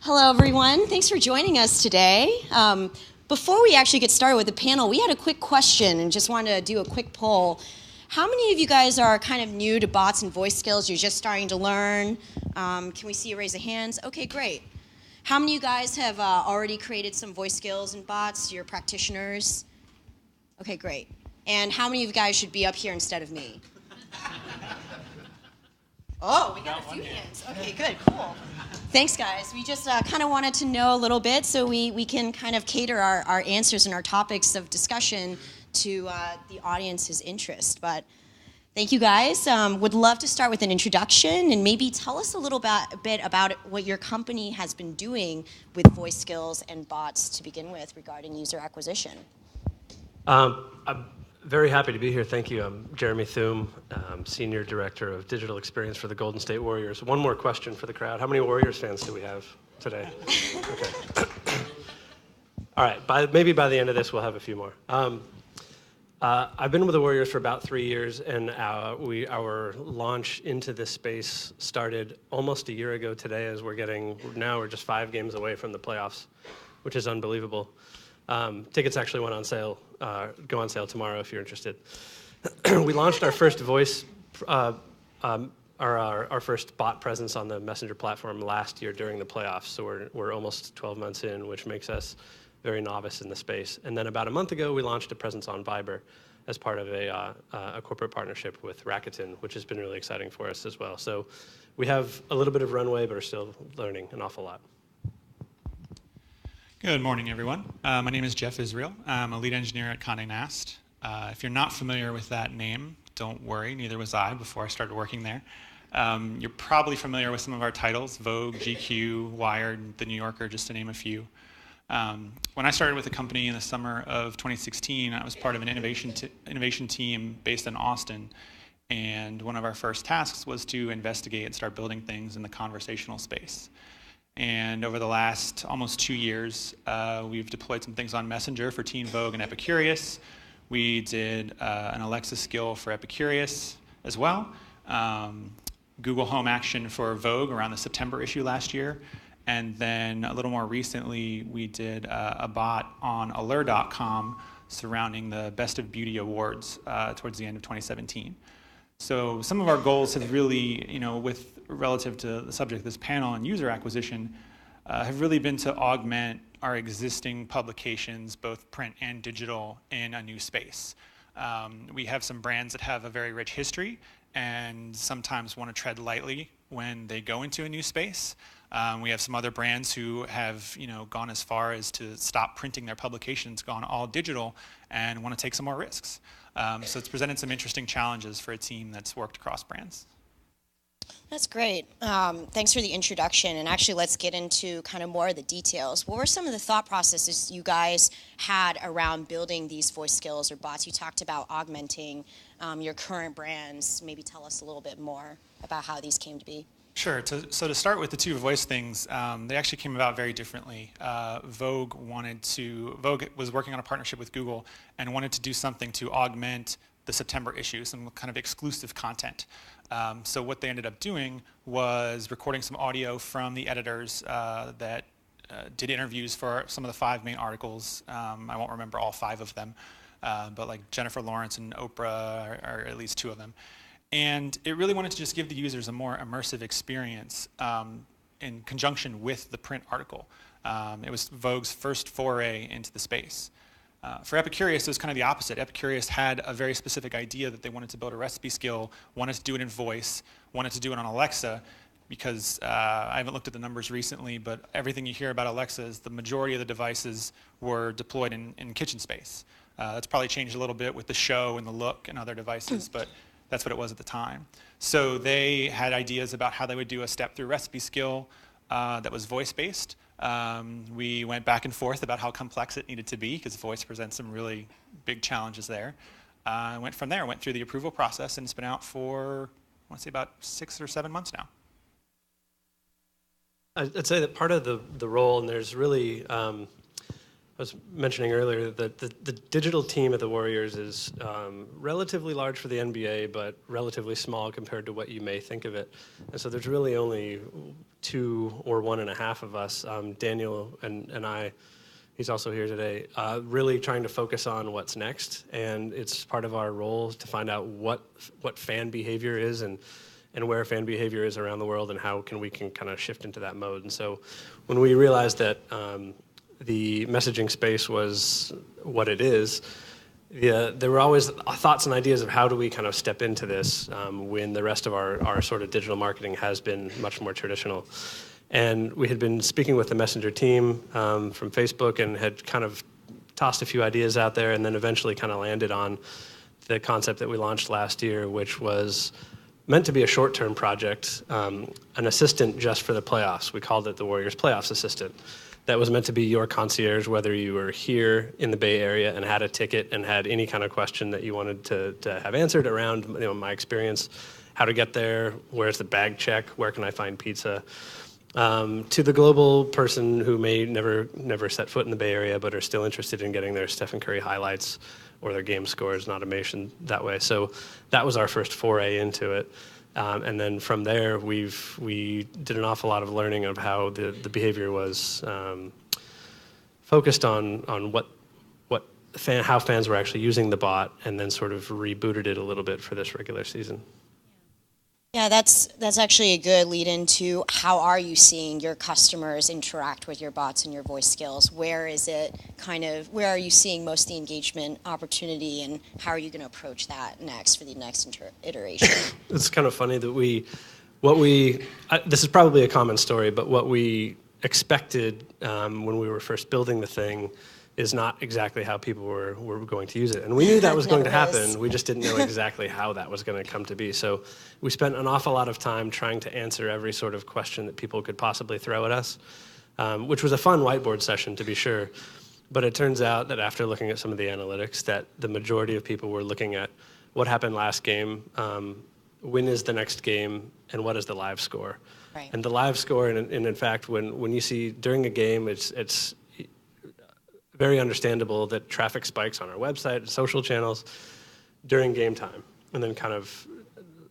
Hello, everyone. Thanks for joining us today. Before we actually get started with the panel, we had a quick question and just wanted to do a quick poll. How many of you guys are kind of new to bots and voice skills? You're just starting to learn. Can we see a raise of hands? Okay, great. How many of you guys have already created some voice skills and bots? You're practitioners? Okay, great. And how many of you guys should be up here instead of me? Oh, we got a few hands. Okay, good, cool. Thanks, guys. We just kind of wanted to know a little bit so we can kind of cater our answers and our topics of discussion to the audience's interest. But thank you, guys. Would love to start with an introduction and maybe tell us a little bit about what your company has been doing with voice skills and bots to begin with regarding user acquisition. I'm very happy to be here. Thank you. I'm Jeremy Thum, Senior Director of Digital Experience for the Golden State Warriors. One more question for the crowd. How many Warriors fans do we have today? Okay. All right. Maybe by the end of this, we'll have a few more. I've been with the Warriors for about 3 years, and our launch into this space started almost a year ago today, as we're just 5 games away from the playoffs, which is unbelievable. Tickets actually went on sale, go on sale tomorrow if you're interested. We launched our first voice, our first bot presence on the Messenger platform last year during the playoffs, so we're almost 12 months in, which makes us very novice in the space. And then about a month ago, we launched a presence on Viber as part of a corporate partnership with Rakuten, which has been really exciting for us as well. So we have a little bit of runway, but are still learning an awful lot. Good morning, everyone. My name is Jeff Israel. I'm a lead engineer at Condé Nast. If you're not familiar with that name, don't worry, neither was I before I started working there. You're probably familiar with some of our titles, Vogue, GQ, Wired, The New Yorker, just to name a few. When I started with the company in the summer of 2016, I was part of an innovation team based in Austin, and one of our first tasks was to investigate and start building things in the conversational space. And over the last almost 2 years, we've deployed some things on Messenger for Teen Vogue and Epicurious. We did an Alexa skill for Epicurious as well. Google Home Action for Vogue around the September issue last year. And then a little more recently, we did a bot on Allure.com surrounding the Best of Beauty Awards towards the end of 2017. So some of our goals have really, with relative to the subject of this panel and user acquisition, have really been to augment our existing publications, both print and digital, in a new space. We have some brands that have a very rich history and sometimes want to tread lightly when they go into a new space. We have some other brands who have gone as far as to stop printing their publications, gone all digital, and want to take some more risks. So it's presented some interesting challenges for a team that's worked across brands. That's great. Thanks for the introduction. And actually, let's get into kind of more of the details. What were some of the thought processes you guys had around building these voice skills or bots? You talked about augmenting your current brands. Maybe tell us a little bit more about how these came to be. Sure. So to start with the two voice things, they actually came about very differently. Vogue was working on a partnership with Google and wanted to do something to augment the September issue, some kind of exclusive content. So what they ended up doing was recording some audio from the editors that did interviews for some of the 5 main articles. I won't remember all 5 of them, but like Jennifer Lawrence and Oprah are at least 2 of them. And it really wanted to just give the users a more immersive experience in conjunction with the print article. It was Vogue's first foray into the space. For Epicurious, it was kind of the opposite. Epicurious had a very specific idea that they wanted to build a recipe skill, wanted to do it in voice, wanted to do it on Alexa, because I haven't looked at the numbers recently, but everything you hear about Alexa is the majority of the devices were deployed in kitchen space. That's probably changed a little bit with the show and the look and other devices, but that's what it was at the time. So they had ideas about how they would do a step-through recipe skill that was voice-based. We went back and forth about how complex it needed to be, because voice presents some really big challenges there. Went from there, went through the approval process, and it's been out for, I want to say, about 6 or 7 months now. I'd say that part of the role, and there's really I was mentioning earlier that the digital team at the Warriors is relatively large for the NBA, but relatively small compared to what you may think of it. And so there's really only 2 or 1.5 of us, Daniel and I, he's also here today, really trying to focus on what's next. And it's part of our role to find out what fan behavior is and where fan behavior is around the world and how we can kind of shift into that mode. And so when we realized that the messaging space was what it is, there were always thoughts and ideas of how do we kind of step into this when the rest of our sort of digital marketing has been much more traditional. And we had been speaking with the Messenger team from Facebook and had kind of tossed a few ideas out there and then eventually kind of landed on the concept that we launched last year, which was meant to be a short-term project, an assistant just for the playoffs. We called it the Warriors Playoffs Assistant. That was meant to be your concierge, whether you were here in the Bay Area and had a ticket and had any kind of question that you wanted to have answered around my experience, how to get there, where's the bag check, where can I find pizza, to the global person who may never set foot in the Bay Area but are still interested in getting their Stephen Curry highlights or their game scores and automation that way. So that was our first foray into it. And then from there, we did an awful lot of learning of how the behavior was focused on how fans were actually using the bot, and then sort of rebooted it a little bit for this regular season. Yeah, that's actually a good lead into how are you seeing your customers interact with your bots and your voice skills? Where are you seeing most of the engagement opportunity, and how are you going to approach that next for the next iteration? It's kind of funny that this is probably a common story, but what we expected when we were first building the thing is not exactly how people were going to use it. And we knew that was going to happen. We just didn't know exactly how that was going to come to be. So we spent an awful lot of time trying to answer every sort of question that people could possibly throw at us, which was a fun whiteboard session, to be sure. But it turns out that after looking at some of the analytics, that the majority of people were looking at what happened last game, when is the next game, and what is the live score. Right. And the live score, and in fact, when you see during a game, it's very understandable that traffic spikes on our website and social channels during game time. And then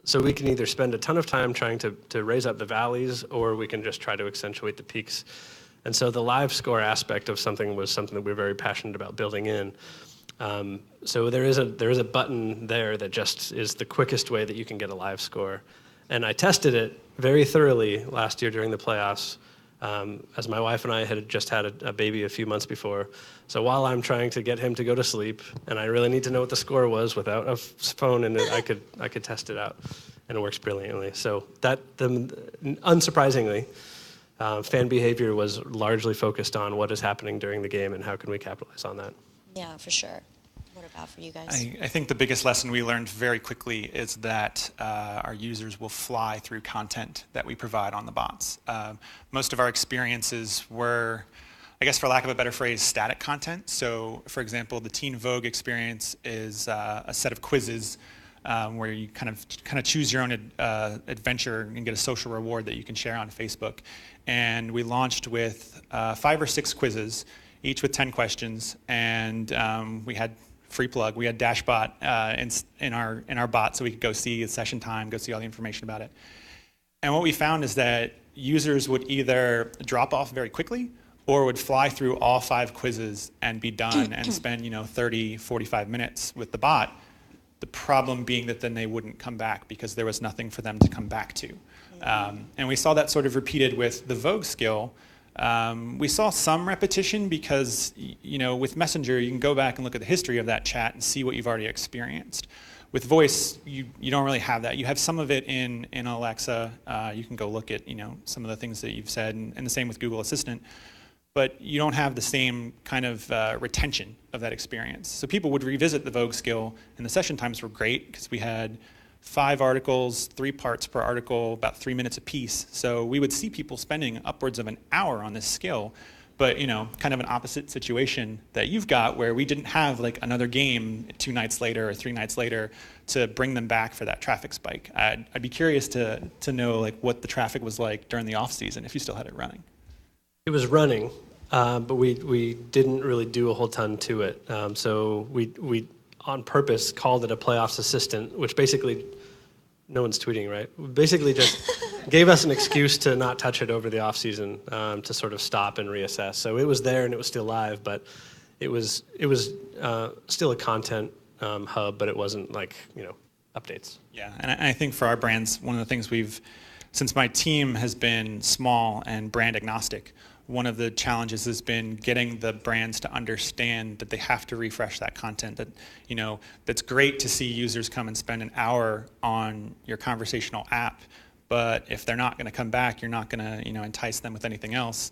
so we can either spend a ton of time trying to raise up the valleys, or we can just try to accentuate the peaks. And so the live score aspect of something was something that we're very passionate about building in. So there is a button there that just is the quickest way that you can get a live score. And I tested it very thoroughly last year during the playoffs, as my wife and I had just had a baby a few months before. So while I'm trying to get him to go to sleep, and I really need to know what the score was without a phone in it, I could test it out, and it works brilliantly. So unsurprisingly, fan behavior was largely focused on what is happening during the game and how can we capitalize on that. Yeah, for sure. What about for you guys? I think the biggest lesson we learned very quickly is that our users will fly through content that we provide on the bots. Most of our experiences were, I guess for lack of a better phrase, static content. So for example, the Teen Vogue experience is a set of quizzes where you kind of choose your own adventure and get a social reward that you can share on Facebook. And we launched with 5 or 6 quizzes, each with 10 questions, and we had free plug. We had Dashbot in our bot, so we could go see the session time, go see all the information about it. And what we found is that users would either drop off very quickly or would fly through all 5 quizzes and be done and spend 30, 45 minutes with the bot. The problem being that then they wouldn't come back because there was nothing for them to come back to. And we saw that sort of repeated with the Vogue skill. We saw some repetition because, with Messenger, you can go back and look at the history of that chat and see what you've already experienced. With voice, you don't really have that. You have some of it in Alexa. You can go look at, some of the things that you've said, and the same with Google Assistant. But you don't have the same kind of retention of that experience. So people would revisit the Vogue skill, and the session times were great because we had 5 articles, 3 parts per article, about 3 minutes apiece. So we would see people spending upwards of an hour on this skill, but kind of an opposite situation that you've got where we didn't have like another game 2 nights later or 3 nights later to bring them back for that traffic spike. I'd be curious to know like what the traffic was like during the off season if you still had it running. It was running. but we didn't really do a whole ton to it. So we on purpose called it a playoffs assistant, which basically, no one's tweeting, right? Basically just gave us an excuse to not touch it over the off season, to sort of stop and reassess. So it was there and it was still live, but it was still a content hub, but it wasn't like, updates. Yeah, and I think for our brands, one of the things since my team has been small and brand agnostic, one of the challenges has been getting the brands to understand that they have to refresh that content. That, that's great to see users come and spend an hour on your conversational app, but if they're not going to come back, you're not going to, entice them with anything else.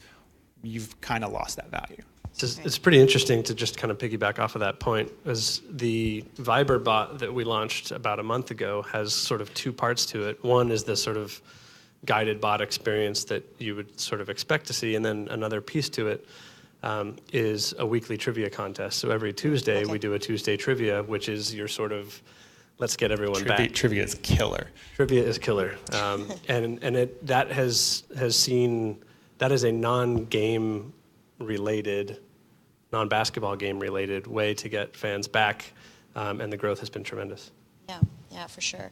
You've kind of lost that value. It's pretty interesting to just kind of piggyback off of that point, as the Viber bot that we launched about a month ago has sort of two parts to it. One is the sort of guided bot experience that you would sort of expect to see, and then another piece to it is a weekly trivia contest. So every Tuesday we do a Tuesday trivia, which is your sort of let's get everyone back. Trivia is killer. Trivia is killer, and that is a non-game related, non-basketball game related way to get fans back, and the growth has been tremendous. Yeah, for sure.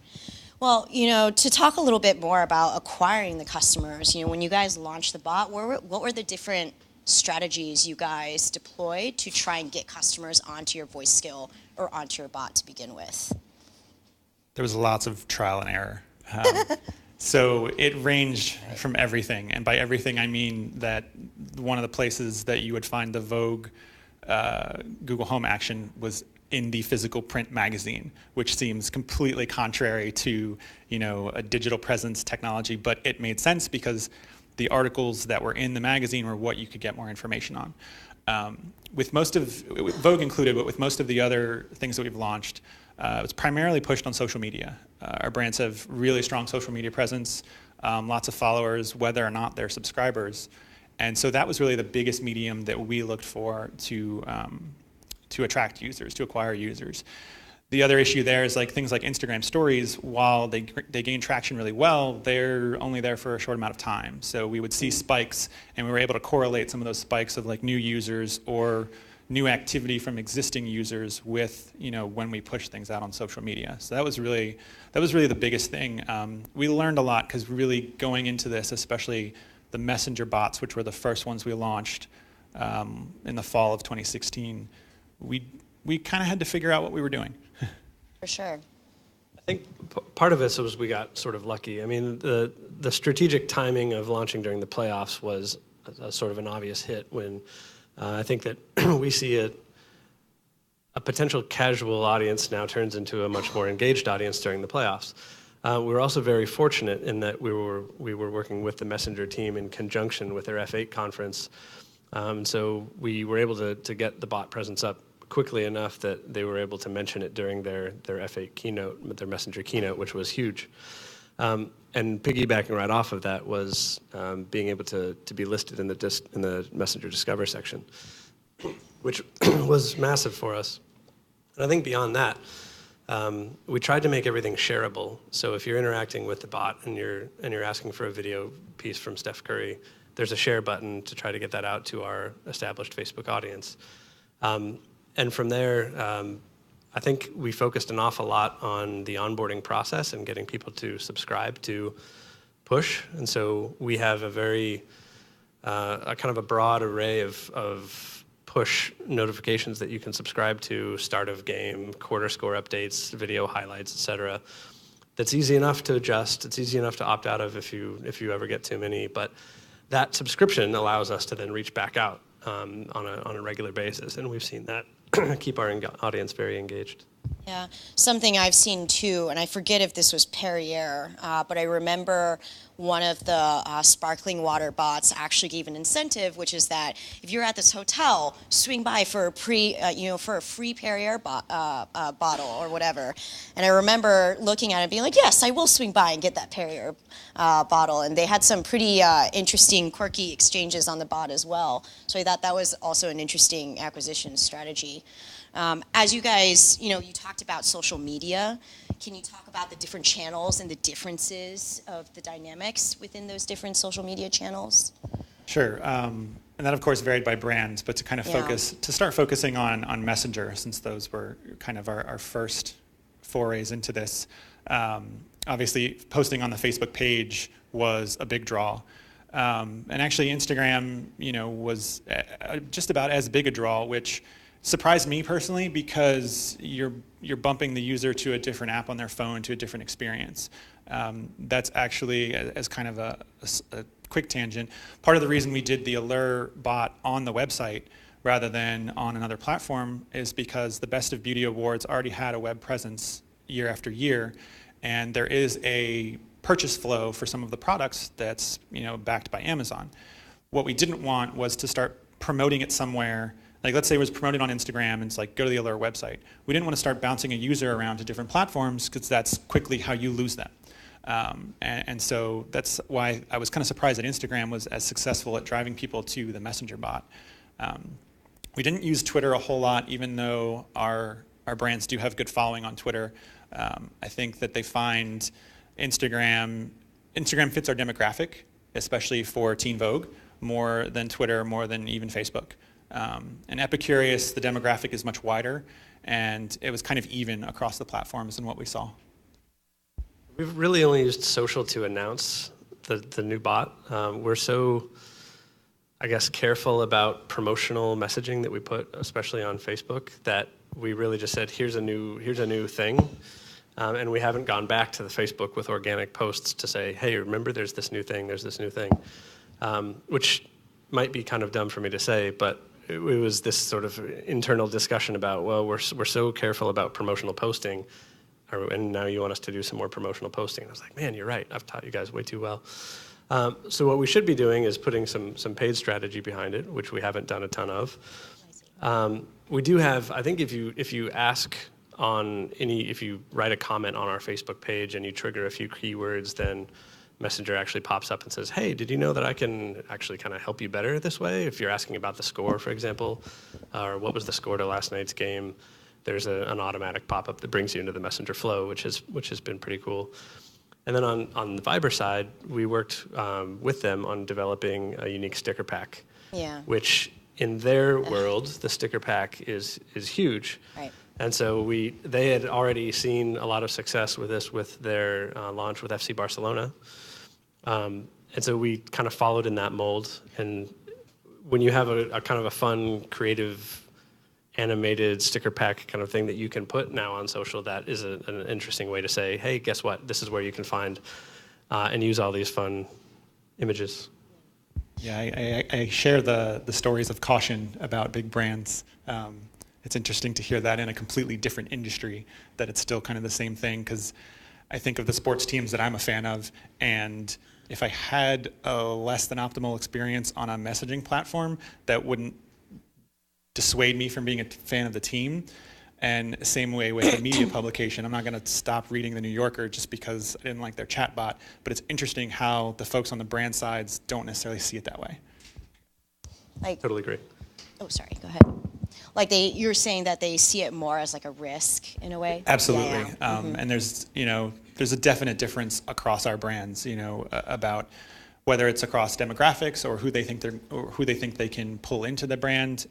Well, to talk a little bit more about acquiring the customers, when you guys launched the bot, what were the different strategies you guys deployed to try and get customers onto your voice skill or onto your bot to begin with? There was lots of trial and error. So it ranged from everything. And by everything, I mean that one of the places that you would find the Vogue Google Home action was in the physical print magazine, which seems completely contrary to, a digital presence technology, but it made sense because the articles that were in the magazine were what you could get more information on. With most of, Vogue included, but with most of the other things that we've launched, it's primarily pushed on social media. Our brands have really strong social media presence, lots of followers, whether or not they're subscribers. And so that was really the biggest medium that we looked for to attract users, to acquire users. The other issue there is things like Instagram stories, while they gain traction really well, they're only there for a short amount of time. So we would see spikes, and we were able to correlate some of those spikes of new users or new activity from existing users with when we push things out on social media. So that was really the biggest thing. We learned a lot because really going into this, especially the messenger bots, which were the first ones we launched in the fall of 2016, we kind of had to figure out what we were doing. For sure. I think part of it was we got sort of lucky. I mean, the strategic timing of launching during the playoffs was a sort of an obvious hit when I think that we see a potential casual audience now turns into a much more engaged audience during the playoffs. We were also very fortunate in that we were working with the Messenger team in conjunction with their F8 conference. So we were able to get the bot presence up quickly enough that they were able to mention it during their F8 keynote, their Messenger keynote, which was huge. And piggybacking right off of that was being able to be listed in the Messenger Discover section, which was massive for us. And I think beyond that, we tried to make everything shareable. So if you're interacting with the bot and you're asking for a video piece from Steph Curry, there's a share button to try to get that out to our established Facebook audience. And from there, I think we focused an awful lot on the onboarding process and getting people to subscribe to push. And so we have a very a kind of a broad array of push notifications that you can subscribe to: start of game, quarter score updates, video highlights, etc. That's easy enough to adjust. It's easy enough to opt out of if you ever get too many. But that subscription allows us to then reach back out on a regular basis, and we've seen that keep our audience very engaged. Yeah, something I've seen too, and I forget if this was Perrier, but I remember one of the sparkling water bots actually gave an incentive, which is that if you're at this hotel, swing by for a for a free Perrier bottle or whatever. And I remember looking at it and being like, yes, I will swing by and get that Perrier bottle. And they had some pretty interesting, quirky exchanges on the bot as well. So I thought that was also an interesting acquisition strategy. As you guys, you talked about social media. Can you talk about the different channels and the differences of the dynamics within those different social media channels? Sure. And And that, of course, varied by brand, but to kind of start focusing on Messenger, since those were kind of our first forays into this. Obviously, posting on the Facebook page was a big draw. And actually, Instagram, was just about as big a draw, which surprised me personally, because you're bumping the user to a different app on their phone, to a different experience. That's actually, as kind of a quick tangent, part of the reason we did the Allure bot on the website rather than on another platform is because the Best of Beauty Awards already had a web presence year after year, and there is a purchase flow for some of the products that's backed by Amazon. What we didn't want was to start promoting it somewhere. Like, let's say it was promoted on Instagram and it's like, go to the Allure website. We didn't want to start bouncing a user around to different platforms, because that's quickly how you lose them. And so that's why I was kind of surprised that Instagram was as successful at driving people to the Messenger bot. We didn't use Twitter a whole lot, even though our brands do have good following on Twitter. I think that they find Instagram fits our demographic, especially for Teen Vogue, more than Twitter, more than even Facebook. And Epicurious, the demographic is much wider, and it was kind of even across the platforms in what we saw. We've really only used social to announce the new bot. We're so, I guess, careful about promotional messaging that we put, especially on Facebook, that we really just said, here's a new thing. And we haven't gone back to the Facebook with organic posts to say, hey, remember there's this new thing, which might be kind of dumb for me to say, but it was this sort of internal discussion about, well, we're so careful about promotional posting, and now you want us to do some more promotional posting. And I was like, man, you're right. I've taught you guys way too well. So what we should be doing is putting some paid strategy behind it, which we haven't done a ton of. We do have, I think if you ask if you write a comment on our Facebook page and you trigger a few keywords, then Messenger actually pops up and says, hey, did you know that I can actually kind of help you better this way? If you're asking about the score, for example, or what was the score to last night's game, there's an automatic pop-up that brings you into the Messenger flow, which has been pretty cool. And then on the Viber side, we worked with them on developing a unique sticker pack, which in their world, the sticker pack is huge. Right. And so they had already seen a lot of success with this with their launch with FC Barcelona. And so we kind of followed in that mold. And when you have a kind of a fun, creative, animated sticker pack kind of thing that you can put now on social, that is an interesting way to say, hey, guess what? This is where you can find and use all these fun images. Yeah, I share the stories of caution about big brands. It's interesting to hear that in a completely different industry, that it's still kind of the same thing, because I think of the sports teams that I'm a fan of, and if I had a less than optimal experience on a messaging platform, that wouldn't dissuade me from being a fan of the team. And same way with a media publication. I'm not going to stop reading the New Yorker just because I didn't like their chatbot, but it's interesting how the folks on the brand sides don't necessarily see it that way. Totally agree. Oh, sorry, go ahead. You're saying that they see it more as like a risk in a way? Absolutely. And there's a definite difference across our brands, about whether it's across demographics or who they think they can pull into the brand.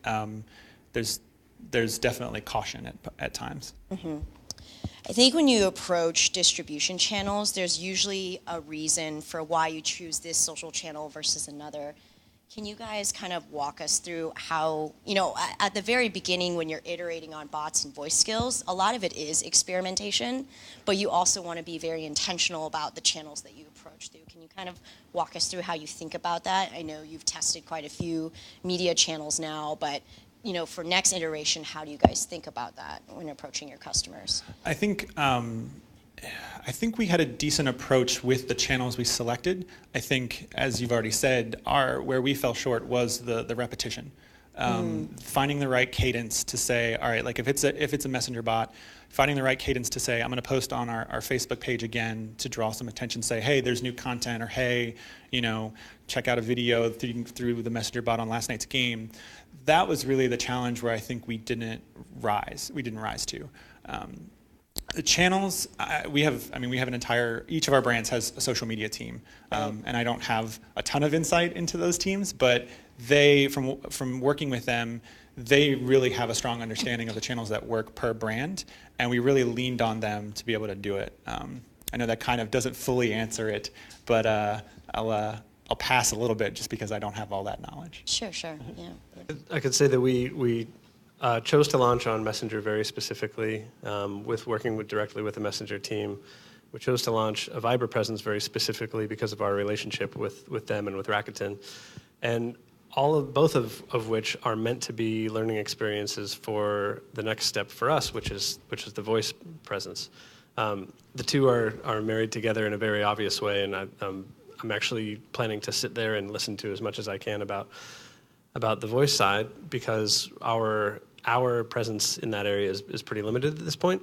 There's definitely caution at times. Mm-hmm. I think when you approach distribution channels, there's usually a reason for why you choose this social channel versus another. Can you guys kind of walk us through how, at the very beginning when you're iterating on bots and voice skills, a lot of it is experimentation, but you also want to be very intentional about the channels that you approach through. Can you kind of walk us through how you think about that? I know you've tested quite a few media channels now, but for next iteration, how do you guys think about that when approaching your customers? I think we had a decent approach with the channels we selected. I think, as you've already said, where we fell short was the repetition. Finding the right cadence to say, all right, like if it's a messenger bot, finding the right cadence to say, I'm going to post on our Facebook page again to draw some attention, say, hey, there's new content, or hey, check out a video through the messenger bot on last night's game. That was really the challenge where I think we didn't rise to. The channels, we have each of our brands has a social media team, and I don't have a ton of insight into those teams, but from working with them, they really have a strong understanding of the channels that work per brand, and we really leaned on them to be able to do it. I know that kind of doesn't fully answer it, but I'll pass a little bit just because I don't have all that knowledge. Sure, yeah. I could say that we chose to launch on Messenger very specifically, with working directly with the Messenger team. We chose to launch a Viber presence very specifically because of our relationship with them and with Rakuten. And both of which are meant to be learning experiences for the next step for us, which is the voice presence. The two are married together in a very obvious way, and I'm actually planning to sit there and listen to as much as I can about the voice side, because our presence in that area is pretty limited at this point.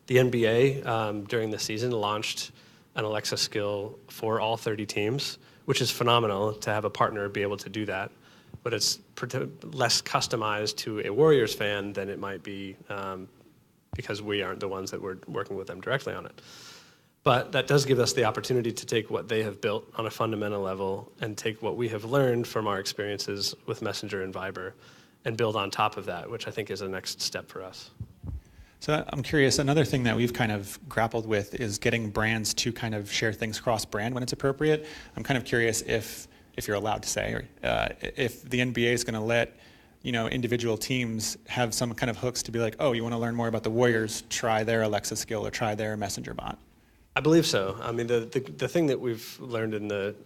The NBA during the season launched an Alexa skill for all 30 teams, which is phenomenal to have a partner be able to do that. But it's less customized to a Warriors fan than it might be because we aren't the ones that were working with them directly on it. But that does give us the opportunity to take what they have built on a fundamental level and take what we have learned from our experiences with Messenger and Viber and build on top of that, which I think is the next step for us. So I'm curious, another thing that we've kind of grappled with is getting brands to kind of share things cross-brand when it's appropriate. I'm kind of curious if you're allowed to say, if the NBA is going to let individual teams have some kind of hooks to be like, oh, you want to learn more about the Warriors, try their Alexa skill or try their Messenger bot. I believe so. I mean, the thing that we've learned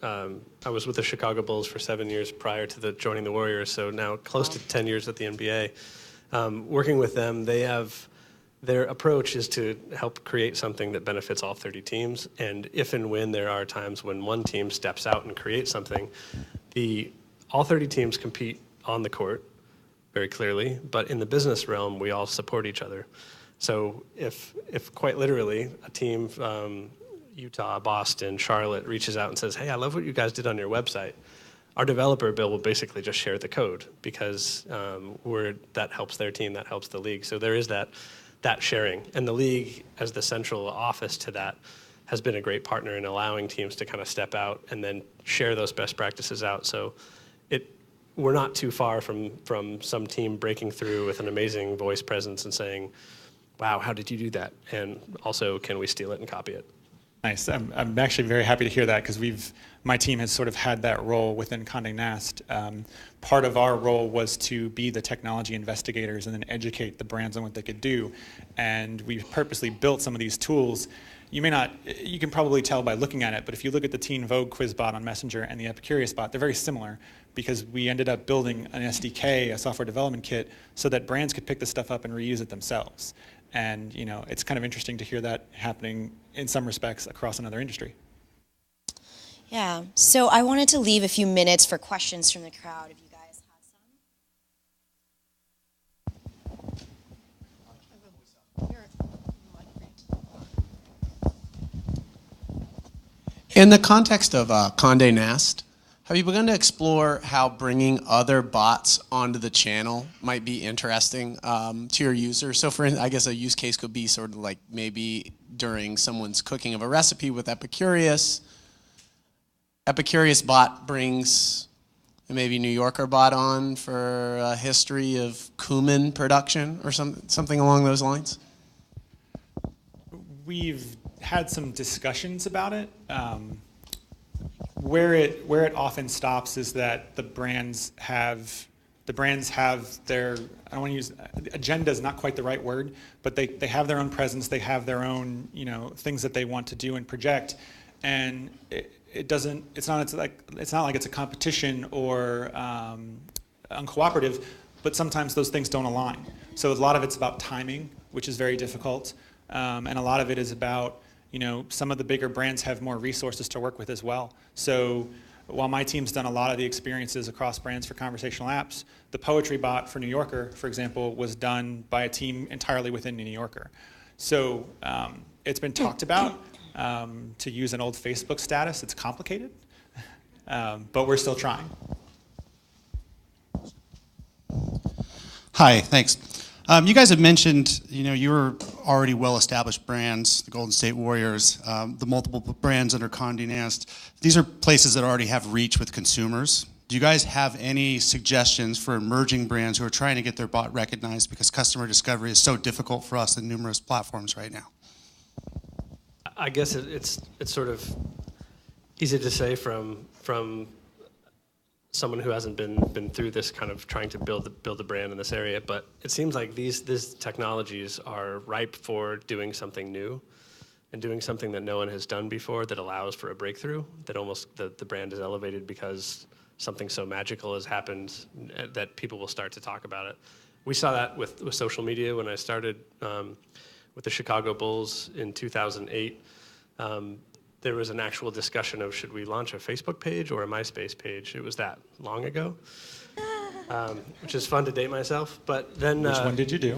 I was with the Chicago Bulls for 7 years prior to joining the Warriors, so now close to 10 years at the NBA. Working with them, their approach is to help create something that benefits all 30 teams, and if and when there are times when one team steps out and creates something, all 30 teams compete on the court very clearly, but in the business realm, we all support each other. So if quite literally a team, Utah, Boston, Charlotte, reaches out and says, hey, I love what you guys did on your website, our developer, Bill, will basically just share the code because that helps their team, that helps the league. So there is that sharing. And the league, as the central office to that, has been a great partner in allowing teams to kind of step out and then share those best practices out. So we're not too far from some team breaking through with an amazing voice presence and saying, wow, how did you do that? And also, can we steal it and copy it? Nice. I'm actually very happy to hear that because my team has sort of had that role within Condé Nast. Part of our role was to be the technology investigators and then educate the brands on what they could do. And we purposely built some of these tools. You can probably tell by looking at it, but if you look at the Teen Vogue quiz bot on Messenger and the Epicurious bot, they're very similar because we ended up building an SDK, a software development kit, so that brands could pick this stuff up and reuse it themselves. And it's kind of interesting to hear that happening in some respects across another industry. Yeah, so I wanted to leave a few minutes for questions from the crowd if you guys have some. In the context of Condé Nast, have you begun to explore how bringing other bots onto the channel might be interesting to your users? So I guess a use case could be sort of like maybe during someone's cooking of a recipe with Epicurious bot brings a maybe New Yorker bot on for a history of cumin production or something along those lines? We've had some discussions about it. Where it often stops is that the brands have their, I don't want to use, agenda is not quite the right word, but they have their own presence, they have their own things that they want to do and project, and it's not like it's a competition or uncooperative, but sometimes those things don't align. So a lot of it's about timing, which is very difficult, and a lot of it is about some of the bigger brands have more resources to work with as well. So while my team's done a lot of the experiences across brands for conversational apps, the poetry bot for New Yorker, for example, was done by a team entirely within New Yorker. So it's been talked about to use an old Facebook status. It's complicated, but we're still trying. Hi, thanks. You guys have mentioned, you were already well-established brands, the Golden State Warriors, the multiple brands under Condé Nast. These are places that already have reach with consumers. Do you guys have any suggestions for emerging brands who are trying to get their bot recognized because customer discovery is so difficult for us in numerous platforms right now? I guess it's sort of easy to say from someone who hasn't been through this kind of trying to build a brand in this area, but it seems like these technologies are ripe for doing something new and doing something that no one has done before that allows for a breakthrough, that almost the brand is elevated because something so magical has happened that people will start to talk about it. We saw that with social media when I started with the Chicago Bulls in 2008. There was an actual discussion of should we launch a Facebook page or a MySpace page. It was that long ago, which is fun to date myself. But then, which one did you do?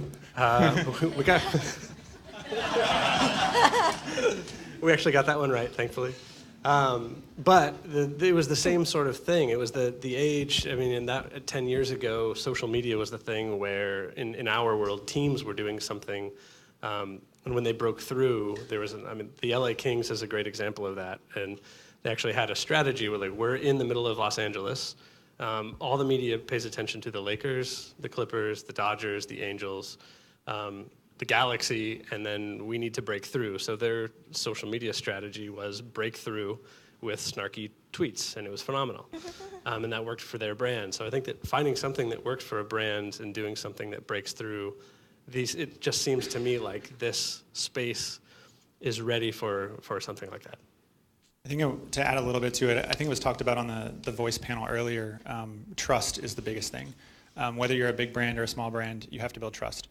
We got we actually got that one right, thankfully. But it was the same sort of thing. It was the age. I mean, in that 10 years ago, social media was the thing where in our world, teams were doing something. And when they broke through, there was, the LA Kings is a great example of that. And they actually had a strategy where we're in the middle of Los Angeles. All the media pays attention to the Lakers, the Clippers, the Dodgers, the Angels, the Galaxy, and then we need to break through. So their social media strategy was break through with snarky tweets, and it was phenomenal. And that worked for their brand. So I think that finding something that works for a brand and doing something that breaks through, it just seems to me like this space is ready for something like that. I think to add a little bit to it, I think it was talked about on the voice panel earlier, trust is the biggest thing. Whether you're a big brand or a small brand, you have to build trust.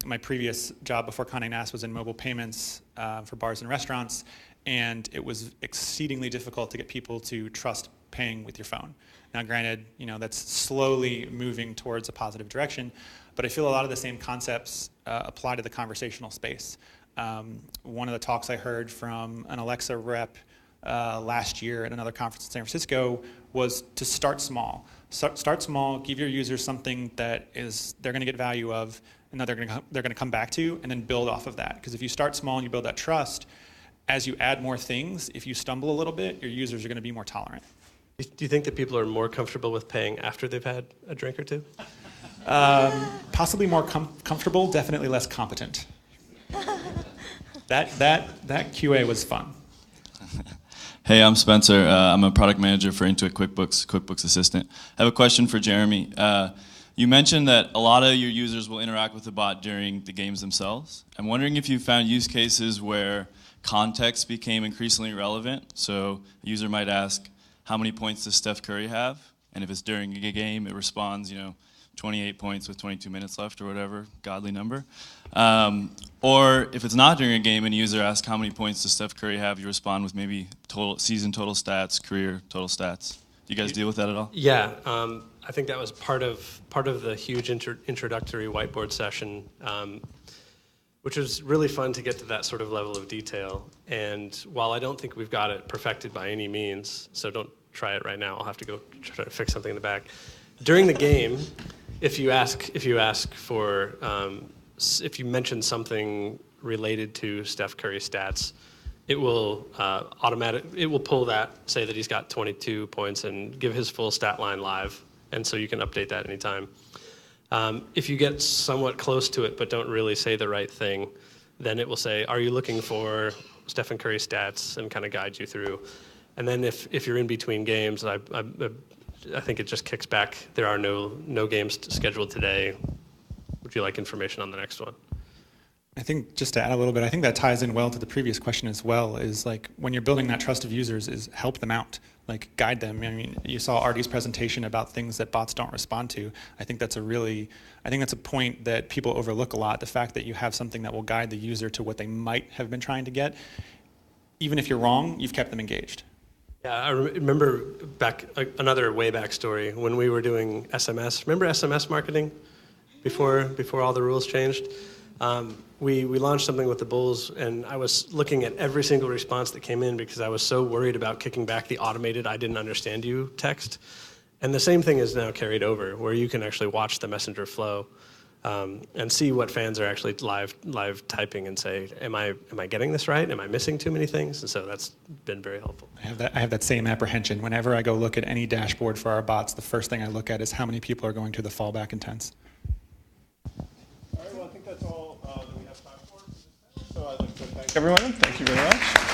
My previous job before Condé Nast was in mobile payments for bars and restaurants, and it was exceedingly difficult to get people to trust paying with your phone. Now granted, that's slowly moving towards a positive direction, but I feel a lot of the same concepts apply to the conversational space. One of the talks I heard from an Alexa rep last year at another conference in San Francisco was to start small. Start small, give your users something that they're going to get value of, and that they're going to come back to, and then build off of that. Because if you start small and you build that trust, as you add more things, if you stumble a little bit, your users are going to be more tolerant. Do you think that people are more comfortable with paying after they've had a drink or two? Possibly more comfortable, definitely less competent. That QA was fun. Hey, I'm Spencer. I'm a product manager for Intuit QuickBooks Assistant. I have a question for Jeremy. You mentioned that a lot of your users will interact with the bot during the games themselves. I'm wondering if you found use cases where context became increasingly relevant. So a user might ask, how many points does Steph Curry have? And if it's during a game, it responds, 28 points with 22 minutes left or whatever, godly number. Or if it's not during a game and a user asks how many points does Steph Curry have, you respond with maybe season total stats, career total stats. Do you guys deal with that at all? Yeah, I think that was part of the huge introductory whiteboard session, which was really fun to get to that sort of level of detail. And while I don't think we've got it perfected by any means, so don't try it right now. I'll have to go try to fix something in the back. During the game, if you mention something related to Steph Curry stats, it will pull that, say that he's got 22 points, and give his full stat line live, and so you can update that anytime. If you get somewhat close to it but don't really say the right thing, then it will say, are you looking for Stephen Curry stats, and kind of guide you through. And then if you're in between games, I think it just kicks back, there are no games scheduled today. Would you like information on the next one? I think just to add a little bit, I think that ties in well to the previous question as well, is like when you're building that trust of users is help them out, like guide them. I mean, you saw Artie's presentation about things that bots don't respond to. I think that's a point that people overlook a lot, the fact that you have something that will guide the user to what they might have been trying to get. Even if you're wrong, you've kept them engaged. Yeah, I remember another way back story when we were doing SMS. Remember SMS marketing before all the rules changed? We launched something with the Bulls, and I was looking at every single response that came in because I was so worried about kicking back the automated "I didn't understand you" text. And the same thing is now carried over, where you can actually watch the messenger flow. and see what fans are actually live typing and say, am I getting this right? Am I missing too many things? And so that's been very helpful. I have that same apprehension. Whenever I go look at any dashboard for our bots, the first thing I look at is how many people are going to the fallback intents. All right, well, I think that's all that we have time for. So I'd like to thank everyone. Thank you very much.